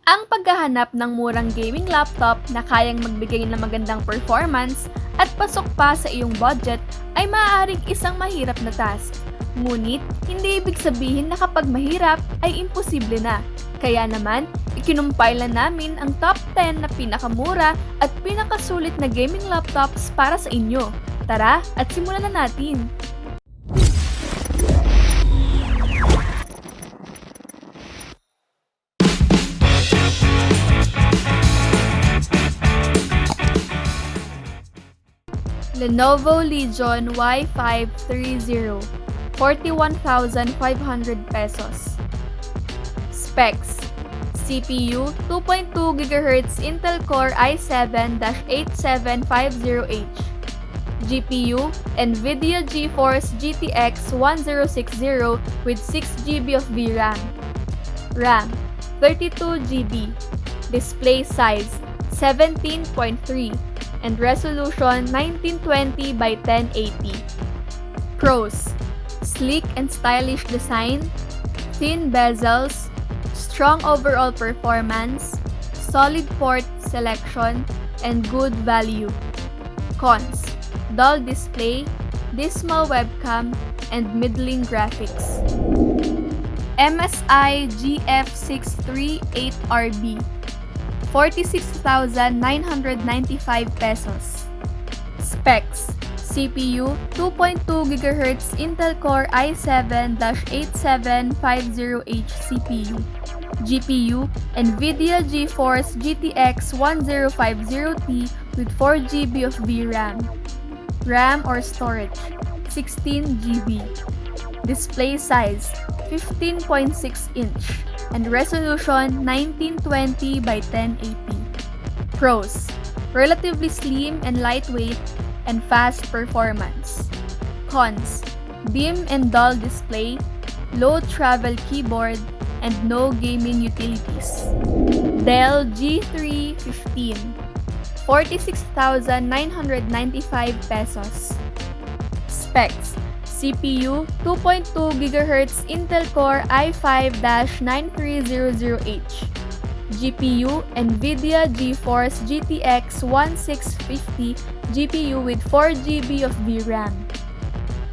Ang paghahanap ng murang gaming laptop na kayang magbigay ng magandang performance at pasok pa sa iyong budget ay maaaring isang mahirap na task. Ngunit, hindi ibig sabihin na kapag mahirap ay imposible na. Kaya naman, ikinumpile na namin ang top 10 na pinakamura at pinakasulit na gaming laptops para sa inyo. Tara at simulan na natin! Lenovo Legion Y530, 41,500 pesos. Specs: CPU 2.2 GHz Intel Core i7-8750H. GPU NVIDIA GeForce GTX 1060 with 6GB of VRAM. RAM 32GB. Display size 17.3 and resolution 1920 by 1080. Pros: sleek and stylish design, thin bezels, strong overall performance, solid port selection, and good value. Cons: dull display, dismal webcam, and middling graphics. MSI GF638RB, 46,995 pesos. Specs: CPU 2.2 GHz Intel Core i7-8750H CPU. GPU NVIDIA GeForce GTX 1050T with 4GB of VRAM. RAM or storage 16GB. Display size 15.6 inch and resolution 1920 by 1080. Pros: relatively slim and lightweight and fast performance. Cons: dim and dull display, low travel keyboard, and no gaming utilities. Dell G315, 46,995 pesos. Specs: CPU 2.2 GHz Intel Core i5-9300H. GPU NVIDIA GeForce GTX 1650 GPU with 4GB of VRAM.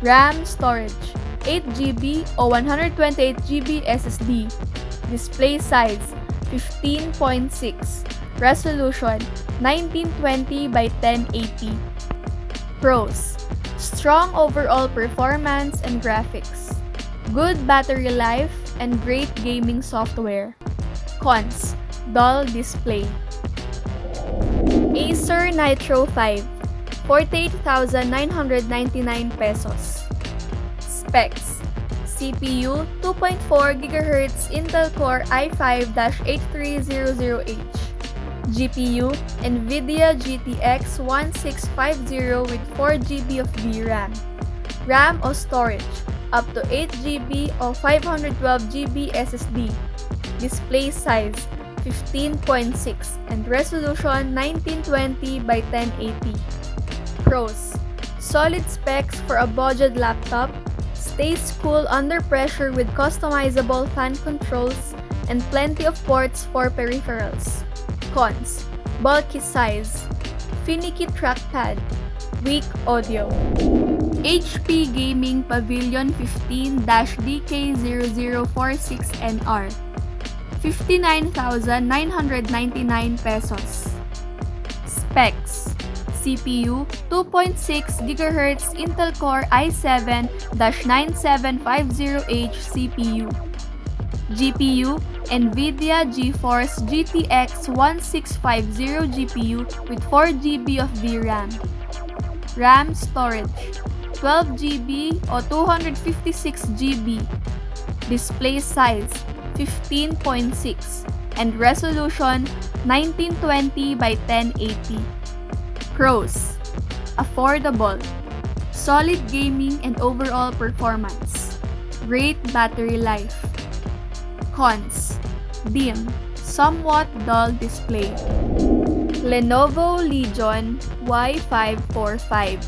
RAM storage 8GB o 128GB SSD. Display size 15.6. Resolution 1920 by 1080. Pros: strong overall performance and graphics, good battery life, and great gaming software. Cons: dull display. Acer Nitro 5, 48,999 pesos. Specs: CPU 2.4 GHz Intel Core i5-8300H. GPU NVIDIA GTX 1650 with 4GB of VRAM. RAM o storage up to 8GB o 512GB SSD. Display size 15.6 and resolution 1920 by 1080. Pros: solid specs for a budget laptop, stays cool under pressure with customizable fan controls, and plenty of ports for peripherals. Cons: bulky size, finicky trackpad, weak audio. HP Gaming Pavilion 15-DK0046NR, 59,999 pesos. Specs: CPU 2.6 GHz Intel Core i7-9750H CPU. GPU NVIDIA GeForce GTX 1650 GPU with 4GB of VRAM. RAM storage 12GB o 256GB. Display size 15.6 and resolution 1920 by 1080. Pros: affordable, solid gaming and overall performance, great battery life. Cons: dim, somewhat dull display. Lenovo Legion Y545,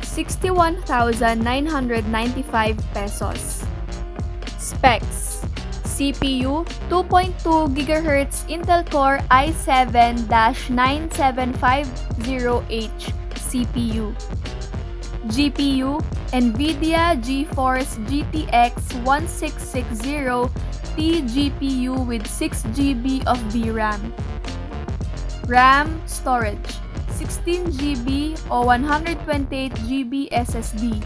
61,995 pesos. Specs: CPU 2.2 GHz Intel Core i7-9750H CPU. GPU NVIDIA GeForce GTX 1660T GPU with 6GB of VRAM. RAM storage 16GB or 128GB SSD.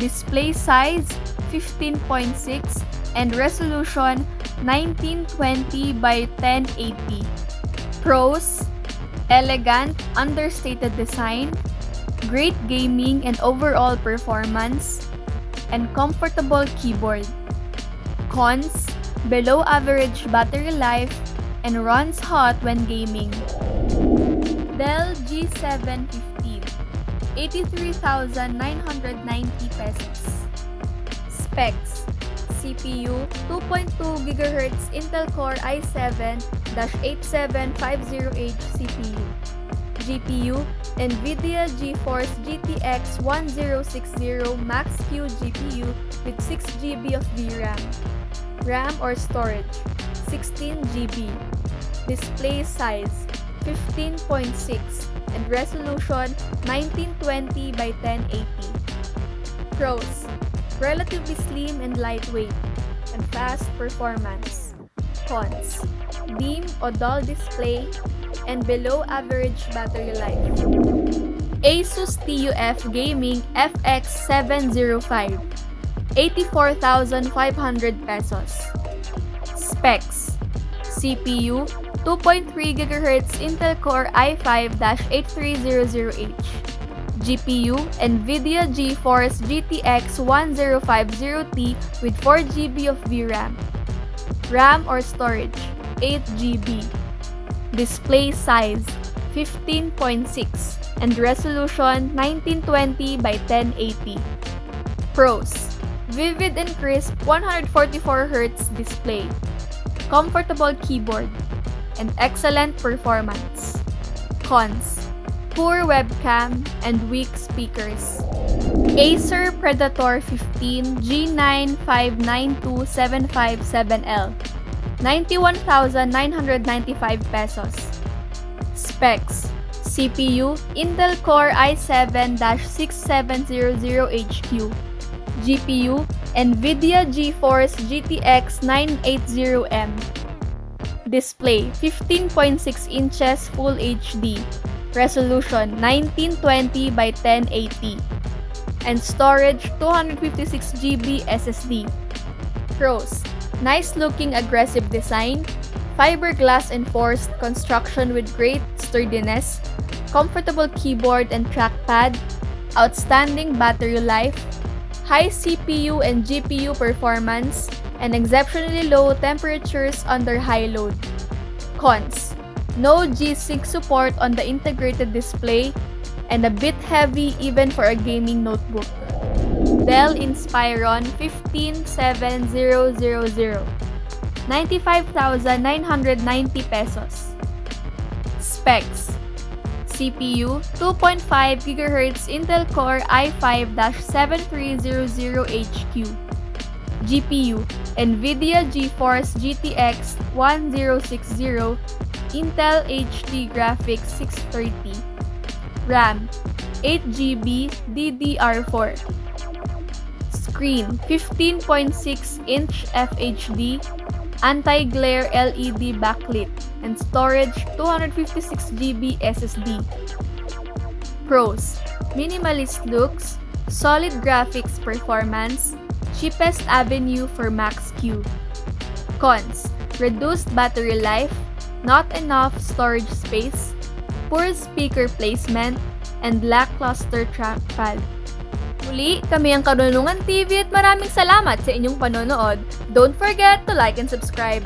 Display size 15.6 and resolution 1920 by 1080. Pros: elegant, understated design, great gaming and overall performance, and comfortable keyboard. Cons: below average battery life and runs hot when gaming. Dell G715, 83,990 pesos. Specs: CPU 2.2 GHz Intel Core i7-8750H CPU. GPU NVIDIA GeForce GTX 1060 Max-Q GPU with 6GB of VRAM. RAM or storage 16GB. Display size 15.6 and resolution 1920 by 1080. Pros: relatively slim and lightweight and fast performance. Cons: dim or dull display and below average battery life. Asus TUF Gaming FX 705, 84,500 pesos. Specs: CPU 2.3 GHz Intel Core i5-8300H. GPU NVIDIA GeForce GTX 1050T with 4GB of VRAM. RAM or storage 8GB. Display size 15.6 and resolution 1920 by 1080. Pros: vivid and crisp 144Hz display, comfortable keyboard, and excellent performance. Cons: poor webcam and weak speakers. Acer Predator 15 G9592757L, 91,995 pesos. Specs: CPU Intel Core i7-6700HQ. GPU NVIDIA GeForce GTX 980M. Display 15.6 inches Full HD. Resolution 1920 by 1080. And storage 256GB SSD. Pros: nice looking aggressive design, fiberglass enforced construction with great sturdiness, comfortable keyboard and trackpad, outstanding battery life, high CPU and GPU performance, and exceptionally low temperatures under high load. Cons: no G-Sync support on the integrated display and a bit heavy even for a gaming notebook. Dell Inspiron 15700, 95,990 pesos. Specs: CPU 2.5 GHz Intel Core i5-7300HQ. GPU NVIDIA GeForce GTX 1060 Intel HD Graphics 630. RAM 8GB DDR4. Screen 15.6-inch FHD, anti-glare LED backlit, and storage 256GB SSD. Pros: minimalist looks, solid graphics performance, cheapest avenue for Max-Q. Cons: reduced battery life, not enough storage space, poor speaker placement, and lackluster trackpad. Muli, kami ang Karunungan TV at maraming salamat sa inyong panonood. Don't forget to like and subscribe.